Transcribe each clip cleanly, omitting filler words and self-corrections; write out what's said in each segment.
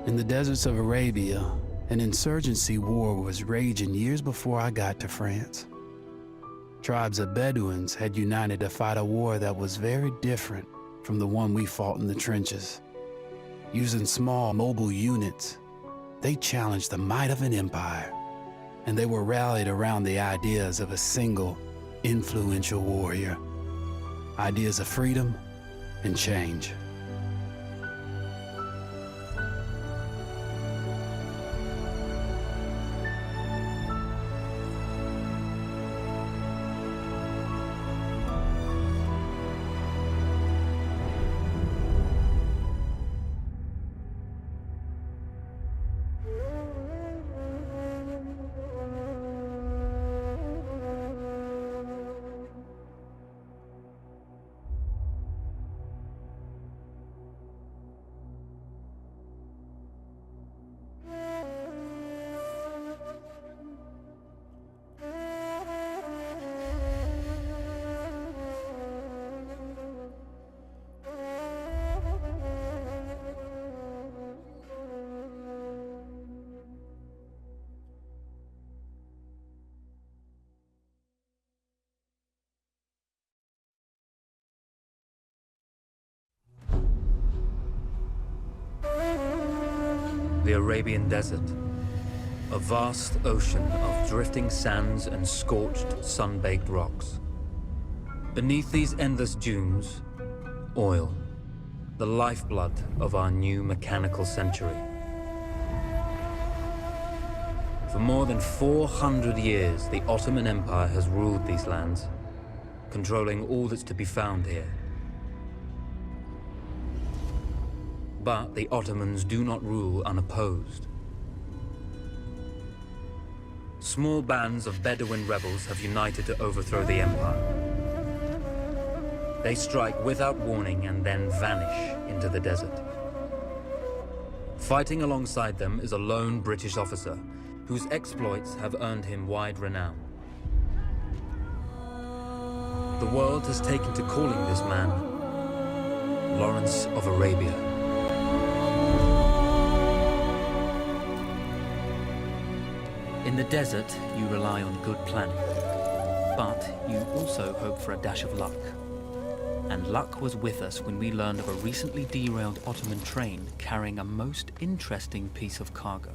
In the deserts of Arabia, an insurgency war was raging years before I got to France. Tribes of Bedouins had united to fight a war that was very different from the one we fought in the trenches. Using small mobile units, they challenged the might of an empire, and they were rallied around the ideas of a single, influential warrior. Ideas of freedom and change. The Arabian Desert, a vast ocean of drifting sands and scorched, sun-baked rocks. Beneath these endless dunes, oil, the lifeblood of our new mechanical century. For more than 400 years, the Ottoman Empire has ruled these lands, controlling all that's to be found here. But the Ottomans do not rule unopposed. Small bands of Bedouin rebels have united to overthrow the empire. They strike without warning and then vanish into the desert. Fighting alongside them is a lone British officer whose exploits have earned him wide renown. The world has taken to calling this man Lawrence of Arabia. In the desert, you rely on good planning, but you also hope for a dash of luck. And luck was with us when we learned of a recently derailed Ottoman train carrying a most interesting piece of cargo.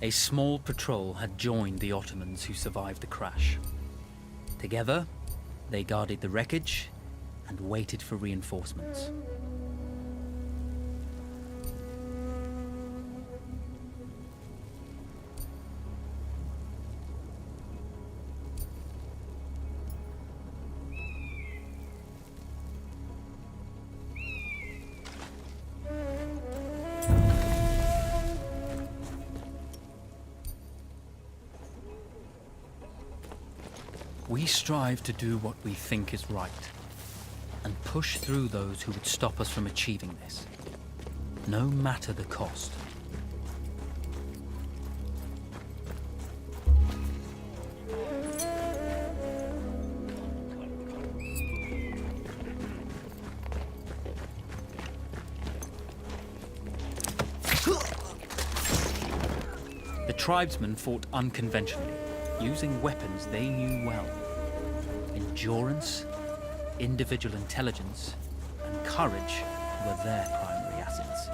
A small patrol had joined the Ottomans who survived the crash. Together, they guarded the wreckage and waited for reinforcements. We strive to do what we think is right, and push through those who would stop us from achieving this, no matter the cost. The tribesmen fought unconventionally, using weapons they knew well. Endurance, individual intelligence, and courage were their primary assets.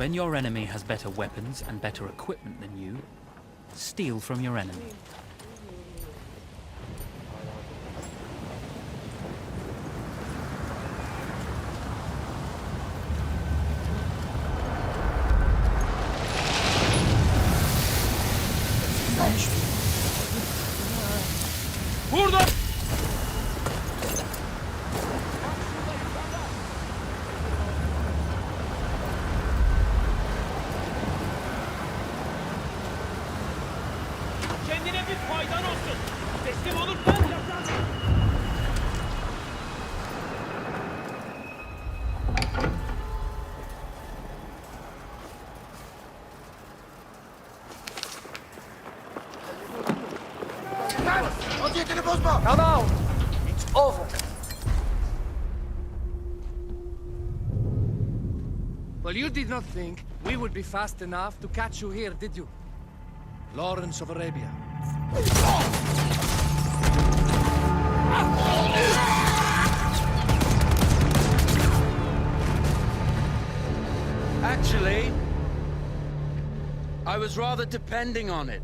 When your enemy has better weapons and better equipment than you, steal from your enemy. Burada! Kendine bir faydan olsun. Teslim olursan yaparsın. Vaziyetini bozma. Come out! It's over. Well, you did not think we would be fast enough to catch you here, did you? Lawrence of Arabia. Actually, I was rather depending on it.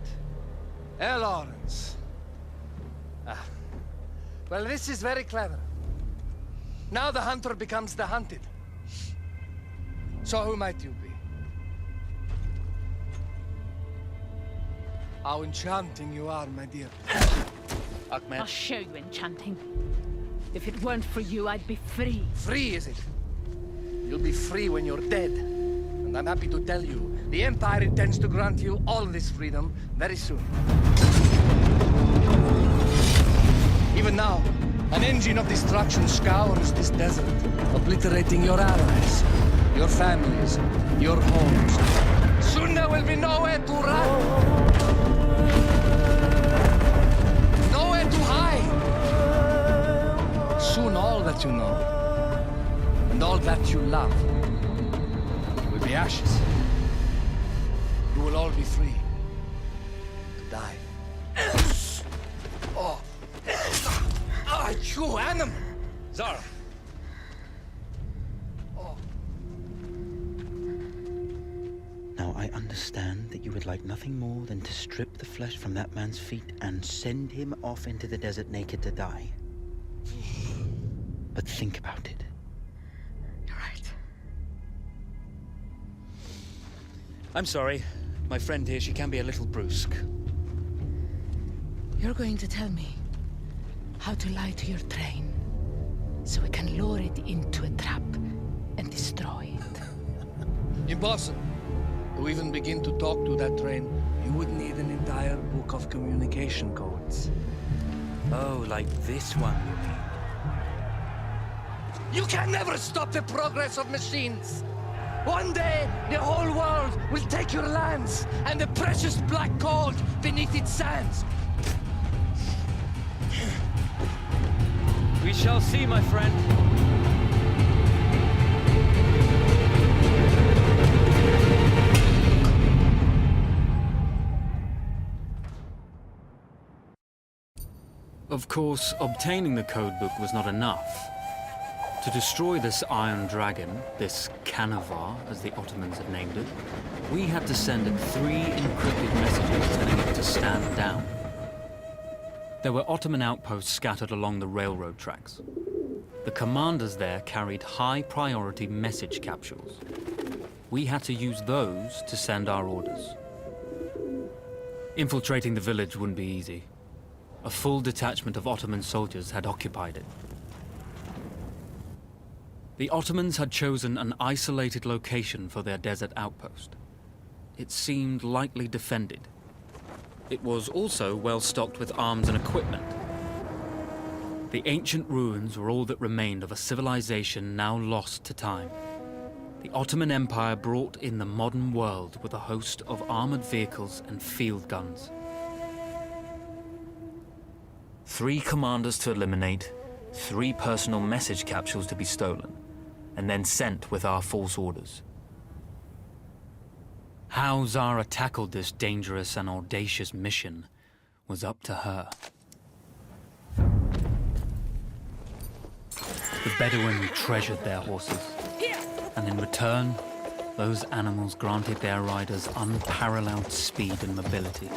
Lawrence. Well, this is very clever. Now the hunter becomes the hunted. So who might you be? How enchanting you are, my dear. Ahmed. I'll show you enchanting. If it weren't for you, I'd be free. Free, is it? You'll be free when you're dead. And I'm happy to tell you, the Empire intends to grant you all this freedom very soon. Even now, an engine of destruction scours this desert, obliterating your allies, your families, your homes. Soon there will be nowhere to run. Nowhere to hide. Soon all that you know, and all that you love, will be ashes. You will all be free to die. Oh. Ah, you animal! Zara. Now I understand that you would like nothing more than to strip the flesh from that man's feet and send him off into the desert naked to die. But think about it. You're right. I'm sorry. My friend here, she can be a little brusque. You're going to tell me how to lie to your train, so we can lure it into a trap and destroy it. Impossible. To even begin to talk to that train, you would need an entire book of communication codes. Oh, like this one, you mean? You can never stop the progress of machines! One day, the whole world will take your lands and the precious black gold beneath its sands. We shall see, my friend. Of course, obtaining the codebook was not enough. To destroy this Iron Dragon, this Canavar, as the Ottomans had named it, we had to send it 3 encrypted messages telling it to stand down. There were Ottoman outposts scattered along the railroad tracks. The commanders there carried high-priority message capsules. We had to use those to send our orders. Infiltrating the village wouldn't be easy. A full detachment of Ottoman soldiers had occupied it. The Ottomans had chosen an isolated location for their desert outpost. It seemed lightly defended. It was also well stocked with arms and equipment. The ancient ruins were all that remained of a civilization now lost to time. The Ottoman Empire brought in the modern world with a host of armored vehicles and field guns. 3 commanders to eliminate, 3 personal message capsules to be stolen, and then sent with our false orders. How Zara tackled this dangerous and audacious mission was up to her. The Bedouin treasured their horses, and in return, those animals granted their riders unparalleled speed and mobility.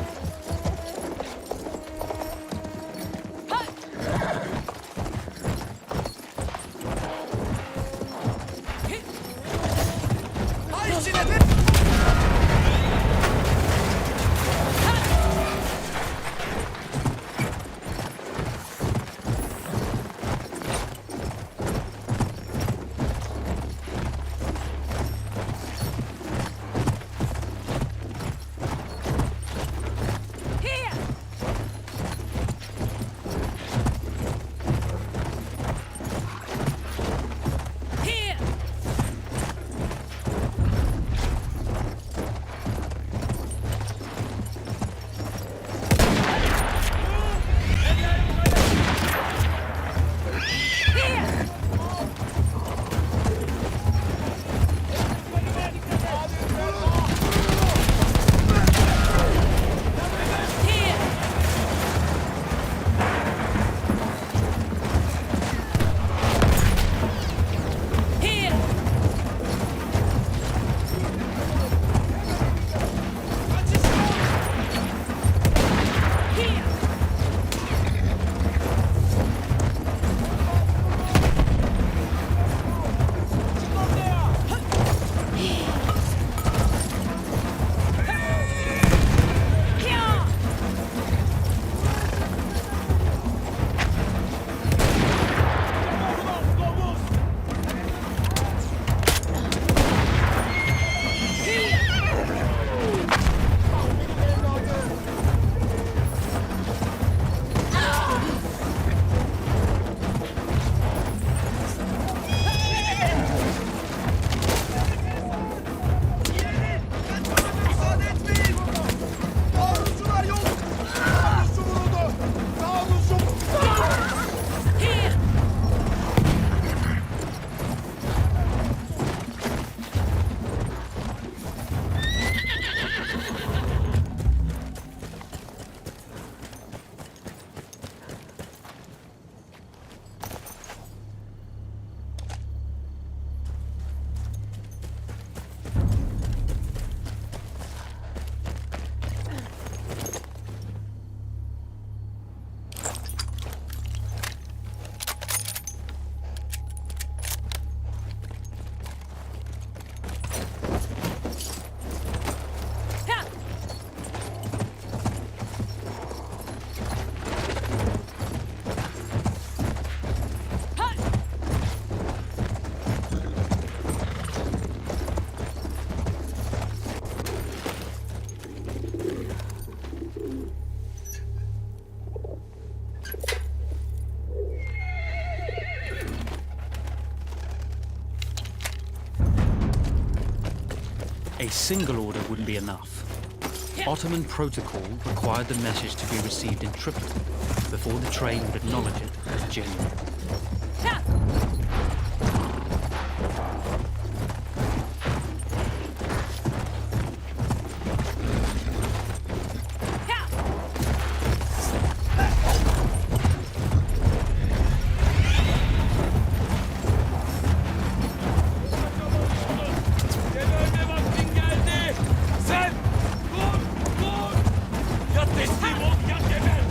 A single order wouldn't be enough. Ottoman protocol required the message to be received in triplet before the train would acknowledge it as genuine. Ölme vaktin geldi. Sen dur, dur. Ya teslim ol ya geber.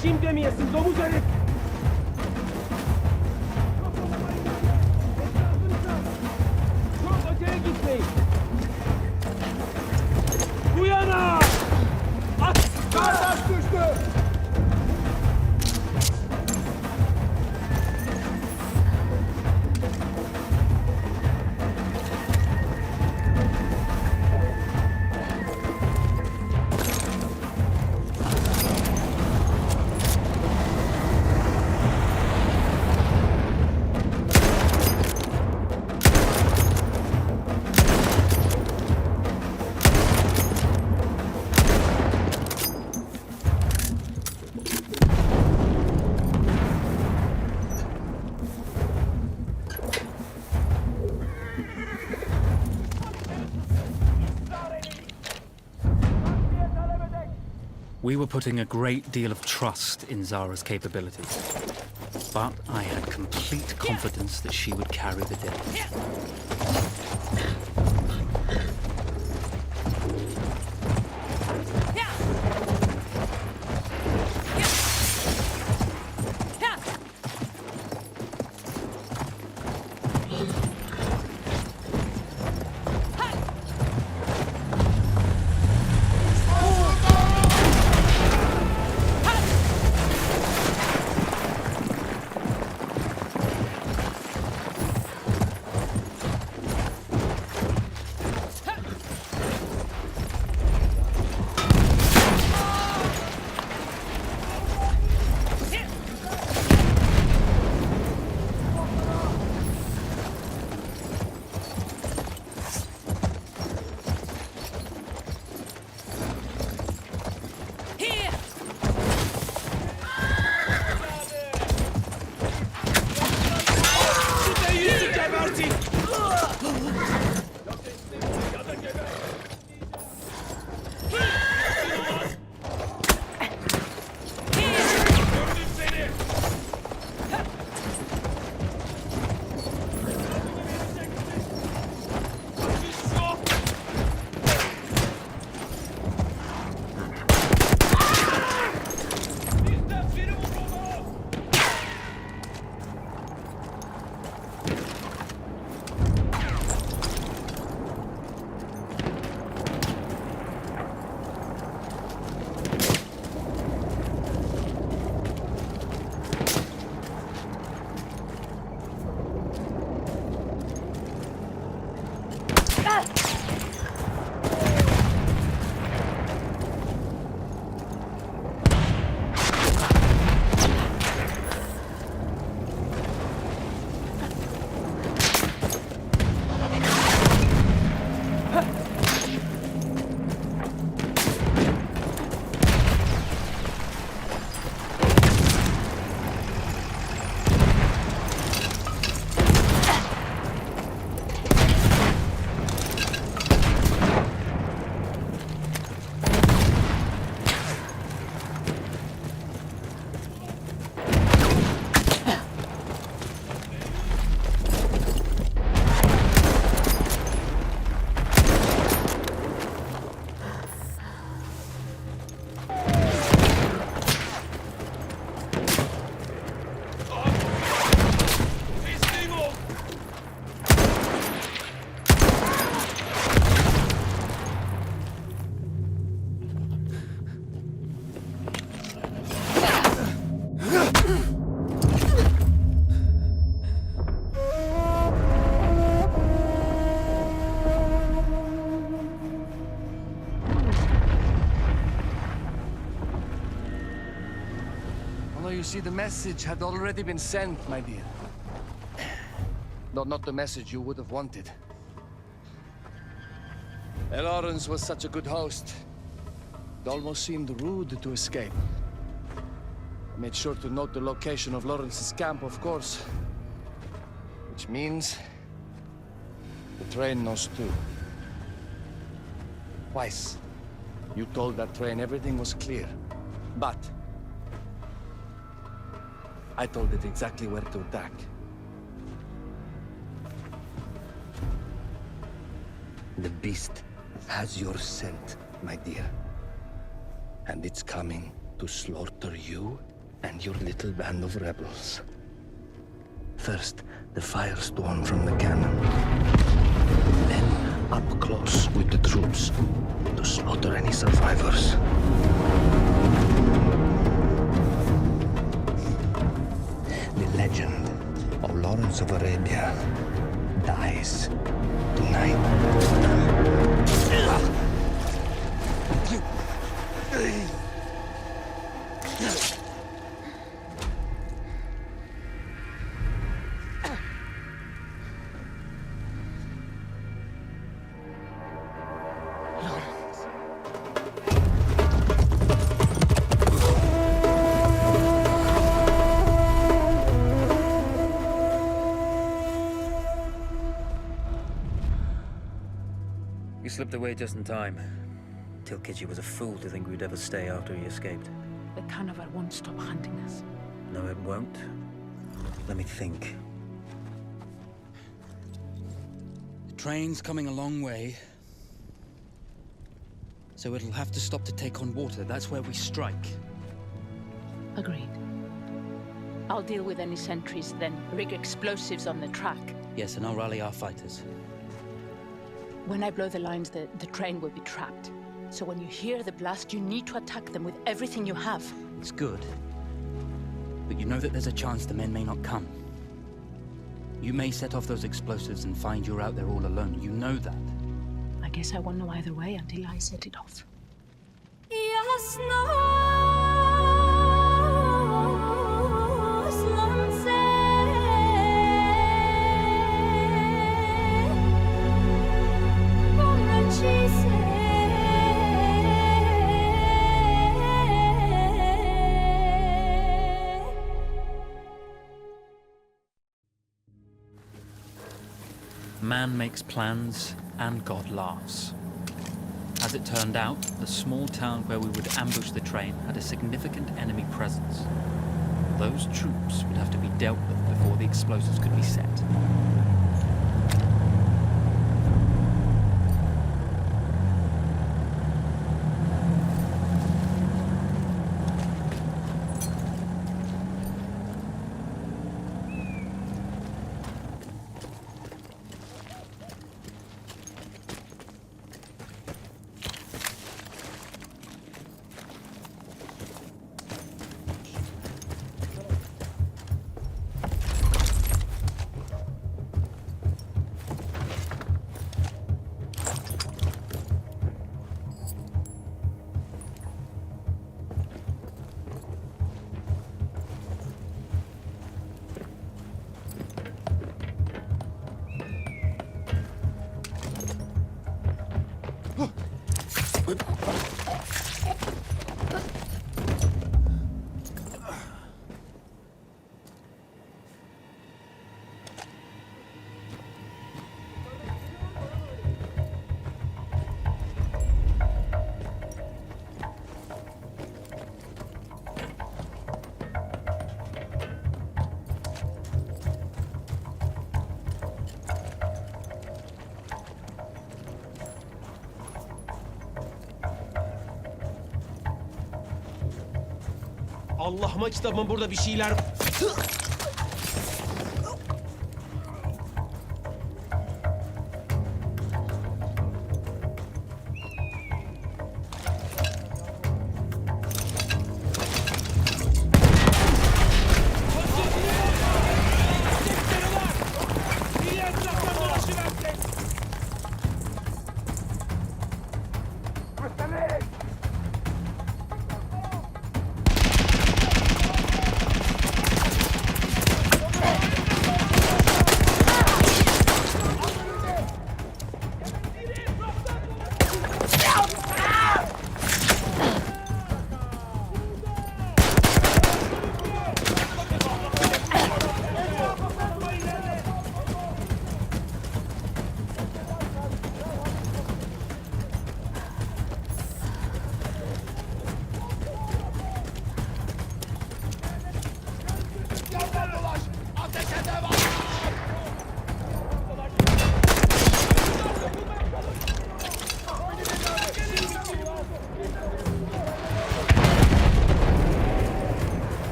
Yetişeyim demeyesin domuz herif. Çok öteye gitmeyin. Bu yana! At! Kardeş düştü! We were putting a great deal of trust in Zara's capabilities, but I had complete confidence that she would carry the day. You see, the message had already been sent, my dear. Not the message you would have wanted. Lawrence was such a good host. It almost seemed rude to escape. I made sure to note the location of Lawrence's camp, of course. Which means the train knows too. Twice, you told that train everything was clear. But I told it exactly where to attack. The beast has your scent, my dear. And it's coming to slaughter you and your little band of rebels. First, the firestorm from the cannon. Then, up close with the troops to slaughter any survivors. The legend of Lawrence of Arabia dies tonight. You slipped away just in time. Tilkitchi was a fool to think we'd ever stay after he escaped. The carnival won't stop hunting us. No, it won't. Let me think. The train's coming a long way. So it'll have to stop to take on water. That's where we strike. Agreed. I'll deal with any sentries, then rig explosives on the track. Yes, and I'll rally our fighters. When I blow the lines, the train will be trapped. So when you hear the blast, you need to attack them with everything you have. It's good. But you know that there's a chance the men may not come. You may set off those explosives and find you're out there all alone. You know that. I guess I won't know either way until I set it off. Man makes plans, and God laughs. As it turned out, the small town where we would ambush the train had a significant enemy presence. Those troops would have to be dealt with before the explosives could be set. Allah'ıma kitabıma burada bir şeyler...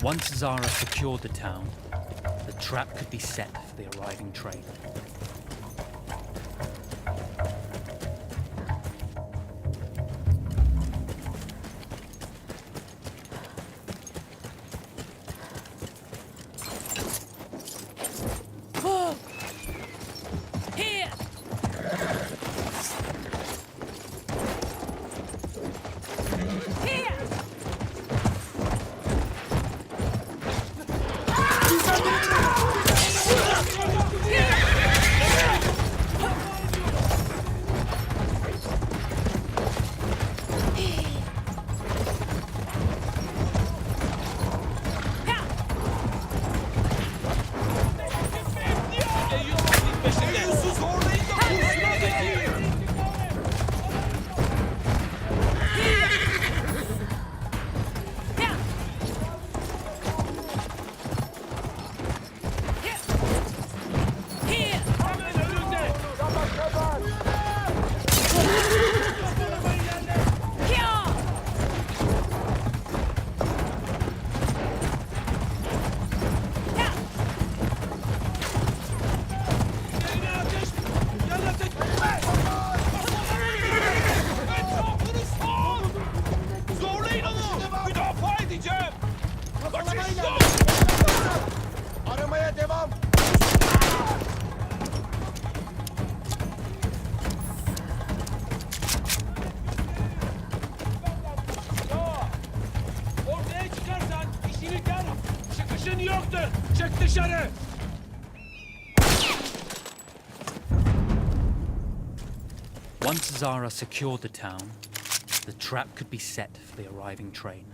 Once Zara secured the town, the trap could be set for the arriving train. Ortaya çıkarsan işini gör. Çıkışın yoktur. Çık dışarı. Once Zara secured the town, the trap could be set for the arriving train.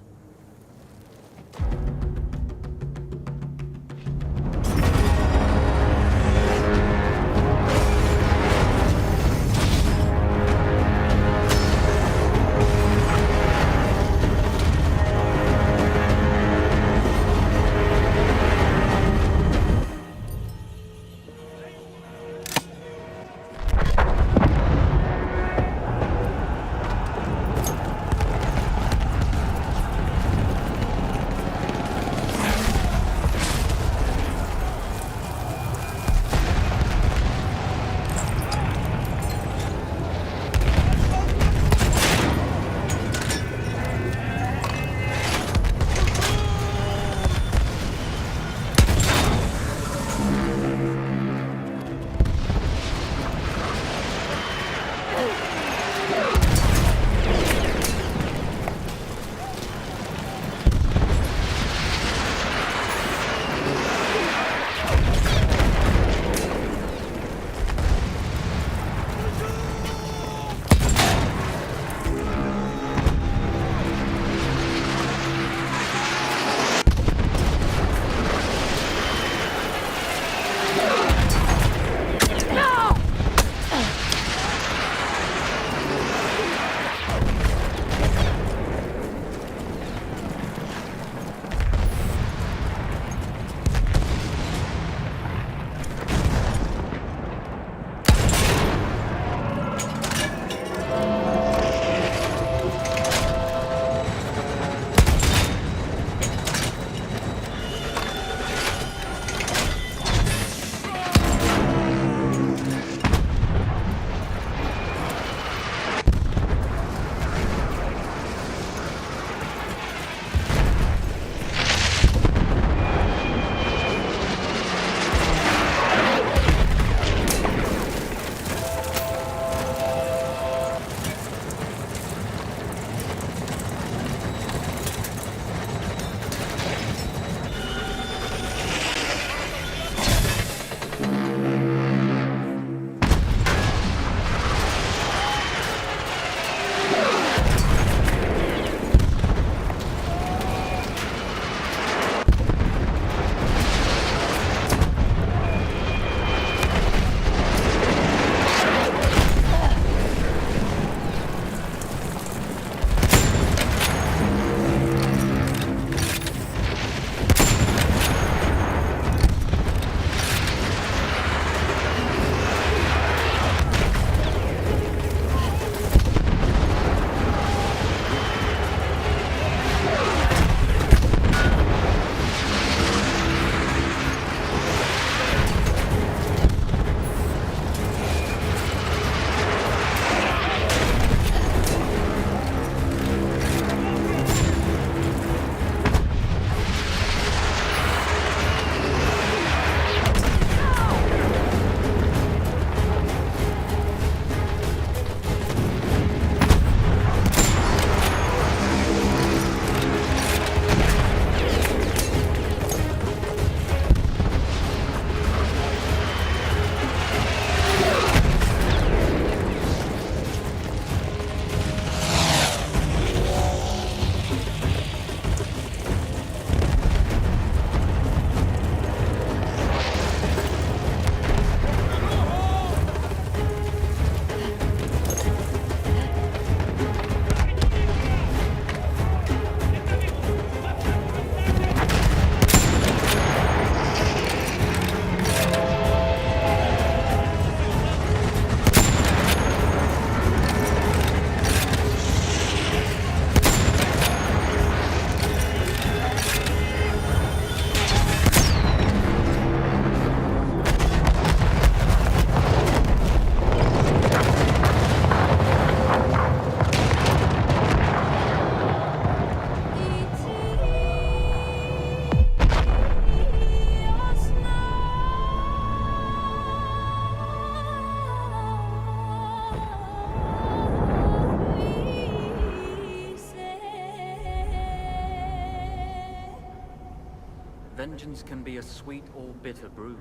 vengeance can be a sweet or bitter brew.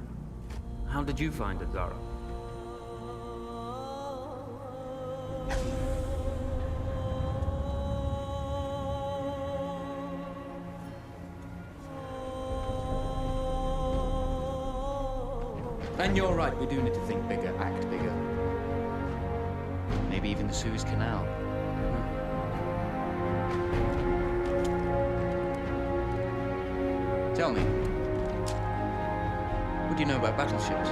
How did you find it, Zara? And you're right, we do need to think bigger, act bigger. Maybe even the Suez Canal. Tell me, what do you know about battleships?